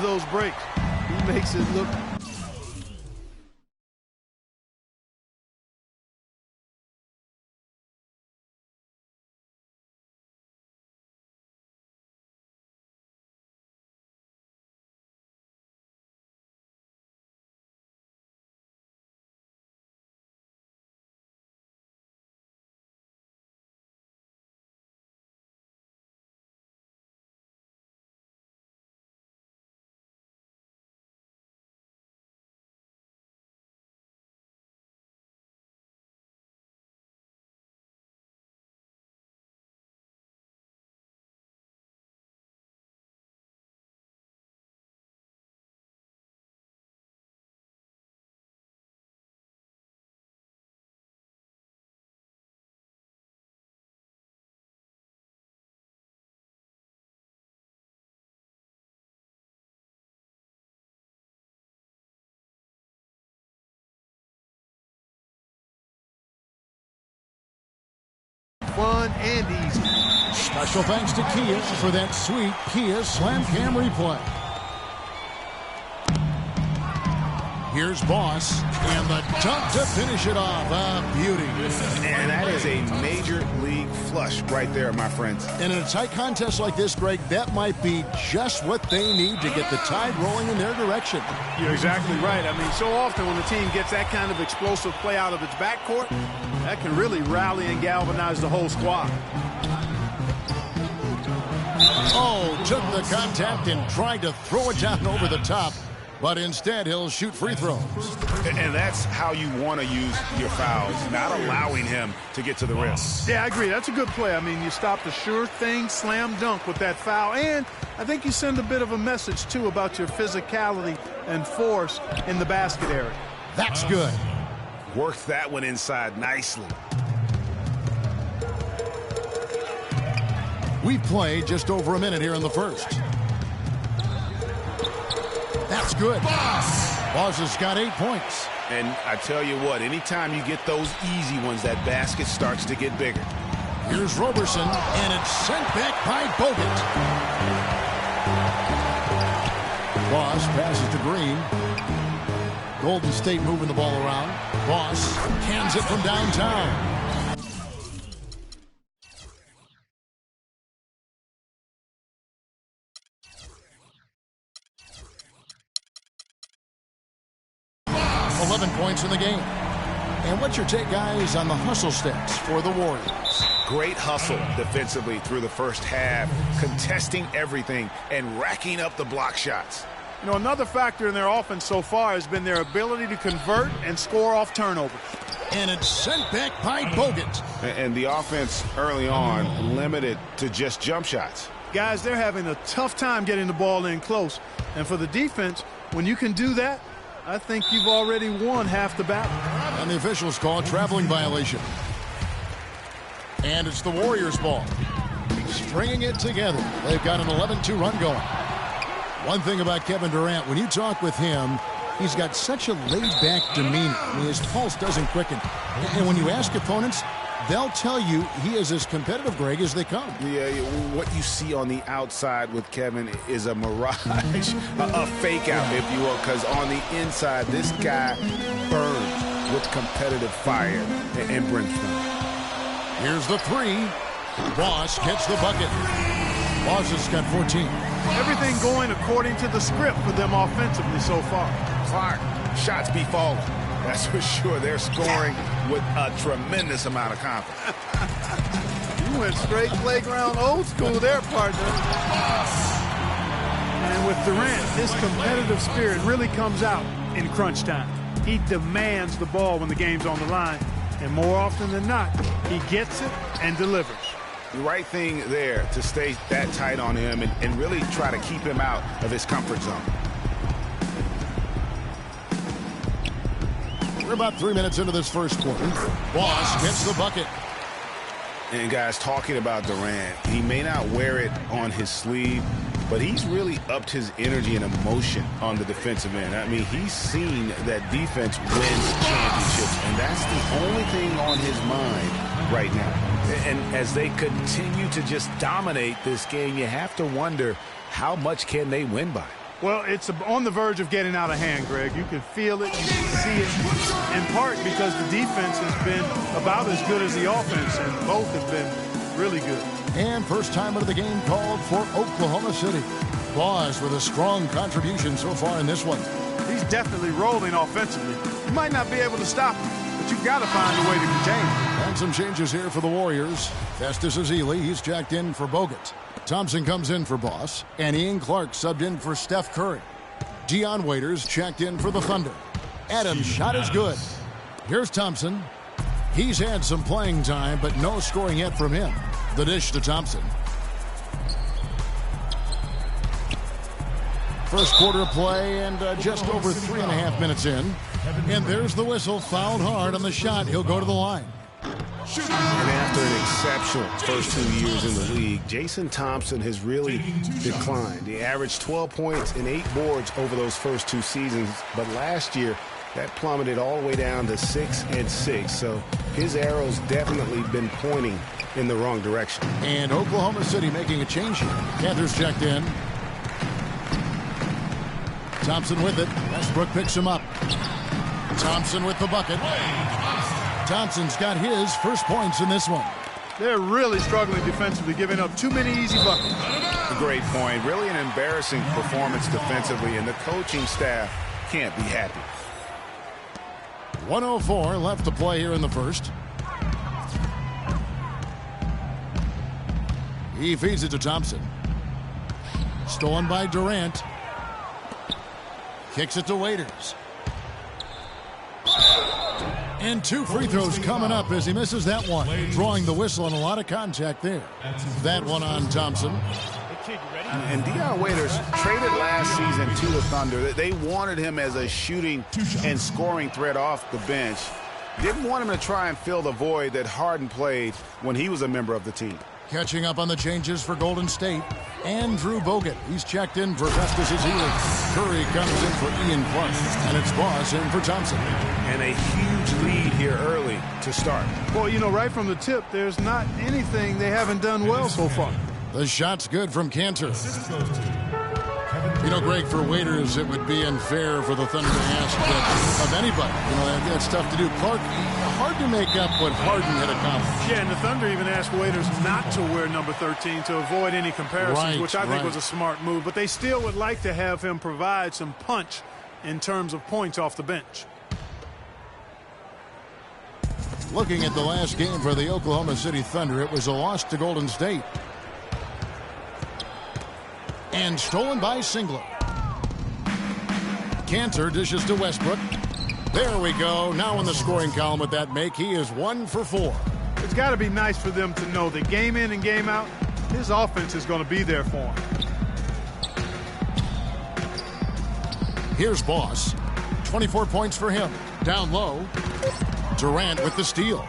those breaks. He makes it look. Fun and easy. Special thanks to Kia for that sweet Kia Slam Cam replay. Here's Boss, and the dunk to finish it off. A beauty. And that is a major league flush right there, my friends. And in a tight contest like this, Greg, that might be just what they need to get the tide rolling in their direction. You're exactly right. I mean, so often when the team gets that kind of explosive play out of its backcourt, that can really rally and galvanize the whole squad. Oh, took the contact and tried to throw it down over the top. But instead, he'll shoot free throws. And that's how you want to use your fouls, not allowing him to get to the rim. Yeah, I agree. That's a good play. I mean, you stop the sure thing slam dunk with that foul. And I think you send a bit of a message, too, about your physicality and force in the basket area. That's good. Worked that one inside nicely. We've played just over a minute here in the first. That's good. Boss has got 8 points. And I tell you what, anytime you get those easy ones, that basket starts to get bigger. Here's Roberson, and it's sent back by Bogut. Boss passes to Green. Golden State moving the ball around. Boss cans it from downtown. Points in the game. And what's your take, guys, on the hustle stats for the Warriors? Great hustle defensively through the first half, contesting everything and racking up the block shots. You know, another factor in their offense so far has been their ability to convert and score off turnovers. And it's sent back by Bogut. And the offense early on limited to just jump shots. Guys, they're having a tough time getting the ball in close. And for the defense, when you can do that, I think you've already won half the battle. And the officials call a traveling violation. And it's the Warriors' ball. Stringing it together. They've got an 11-2 run going. One thing about Kevin Durant, when you talk with him, he's got such a laid-back demeanor. I mean, his pulse doesn't quicken. And when you ask opponents, they'll tell you he is as competitive, Greg, as they come. Yeah, what you see on the outside with Kevin is a mirage, a fake out, if you will, because on the inside, this guy burns with competitive fire and brimstone. Here's the three. Boss gets the bucket. Boss has got 14. Everything going according to the script for them offensively so far. Clark, shots be falling. That's for sure. They're scoring with a tremendous amount of confidence. You went straight playground old school there, partner. And with Durant, his competitive spirit really comes out in crunch time. He demands the ball when the game's on the line. And more often than not, he gets it and delivers. The right thing there to stay that tight on him and really try to keep him out of his comfort zone. We're about 3 minutes into this first quarter. Boss gets the bucket. And guys, talking about Durant, he may not wear it on his sleeve, but he's really upped his energy and emotion on the defensive end. I mean, he's seen that defense wins championships, and that's the only thing on his mind right now. And as they continue to just dominate this game, you have to wonder, how much can they win by? Well, it's on the verge of getting out of hand, Greg. You can feel it, you can see it, in part because the defense has been about as good as the offense, and both have been really good. And first time of the game called for Oklahoma City. Boss with a strong contribution so far in this one. He's definitely rolling offensively. You might not be able to stop him, but you've got to find a way to contain him. And some changes here for the Warriors. Festus Ezeli, he's checked in for Bogut. Thompson comes in for Boss, and Ian Clark subbed in for Steph Curry. Dion Waiters checked in for the Thunder. Adams' shot is good. Here's Thompson. He's had some playing time, but no scoring yet from him. The dish to Thompson. First quarter of play and just over 3.5 minutes in. And there's the whistle, fouled hard on the shot. He'll go to the line. And after an exceptional first 2 years in the league, Jason Thompson has really declined. He averaged 12 points and 8 boards over those first 2 seasons, but last year that plummeted all the way down to 6 and 6. So his arrow's definitely been pointing in the wrong direction. And Oklahoma City making a change here. Panthers checked in. Thompson with it. Westbrook picks him up. Thompson with the bucket. Thompson's got his first points in this one. They're really struggling defensively, giving up too many easy buckets. A great point. Really an embarrassing performance defensively, and the coaching staff can't be happy. 1:04 left to play here in the first. He feeds it to Thompson. Stolen by Durant. Kicks it to Waiters. And 2 free throws coming up as he misses that one. Drawing the whistle and a lot of contact there. That one on Thompson. And Dion Waiters traded last season to the Thunder. They wanted him as a shooting and scoring threat off the bench. Didn't want him to try and fill the void that Harden played when he was a member of the team. Catching up on the changes for Golden State. Andrew Bogut. He's checked in for Festus Ezeli. Curry comes in for Ian Clark. And it's Boss in for Thompson. And a huge lead here early to start. Well, you know, right from the tip, there's not anything they haven't done well so far. The shot's good from Cantor. You know, Greg, for Waiters, it would be unfair for the Thunder to ask that of anybody. You know, that's tough to do. Clark, hard to make up what Harden had accomplished. Yeah, and the Thunder even asked Waiters not to wear number 13 to avoid any comparisons, which I think was a smart move. But they still would like to have him provide some punch in terms of points off the bench. Looking at the last game for the Oklahoma City Thunder, it was a loss to Golden State. And stolen by Singler. Cantor dishes to Westbrook. There we go. Now in the scoring column with that make, he is 1 for 4. It's got to be nice for them to know that game in and game out, his offense is going to be there for him. Here's Boss. 24 points for him. Down low. Durant with the steal.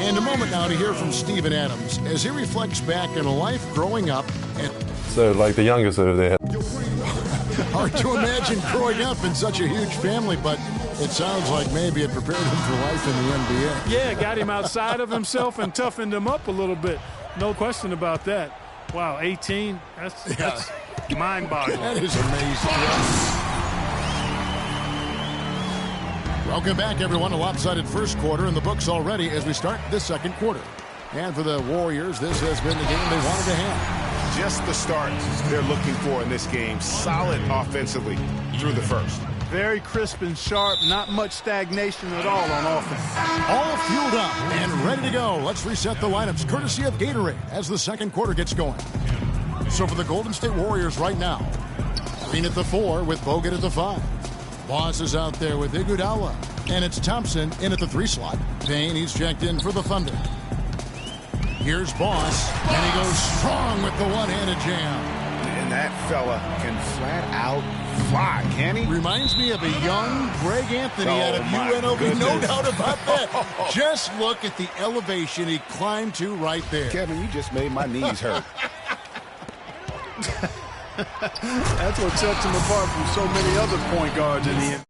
And a moment now to hear from Steven Adams as he reflects back on a life growing up. So, like the youngest of the Hard to imagine growing up in such a huge family, but it sounds like maybe it prepared him for life in the NBA. Yeah, got him outside of himself and toughened him up a little bit. No question about that. Wow, 18, that's mind-boggling. That is amazing. Welcome back, everyone. A lopsided first quarter in the books already as we start this second quarter. And for the Warriors, this has been the game they wanted to have. Just the start they're looking for in this game. Solid offensively through the first. Very crisp and sharp. Not much stagnation at all on offense. All fueled up and ready to go. Let's reset the lineups courtesy of Gatorade as the second quarter gets going. So for the Golden State Warriors right now, Green at the 4 with Bogut at the 5. Boss is out there with Iguodala. And it's Thompson in at the 3 slot. Payne, he's checked in for the Thunder. Here's Boss, and he goes strong with the one-handed jam. And that fella can flat out fly, can he? Reminds me of a young Greg Anthony out of UNLV, no doubt about that. Just look at the elevation he climbed to right there. Kevin, you just made my knees hurt. That's what sets him apart from so many other point guards in the NBA.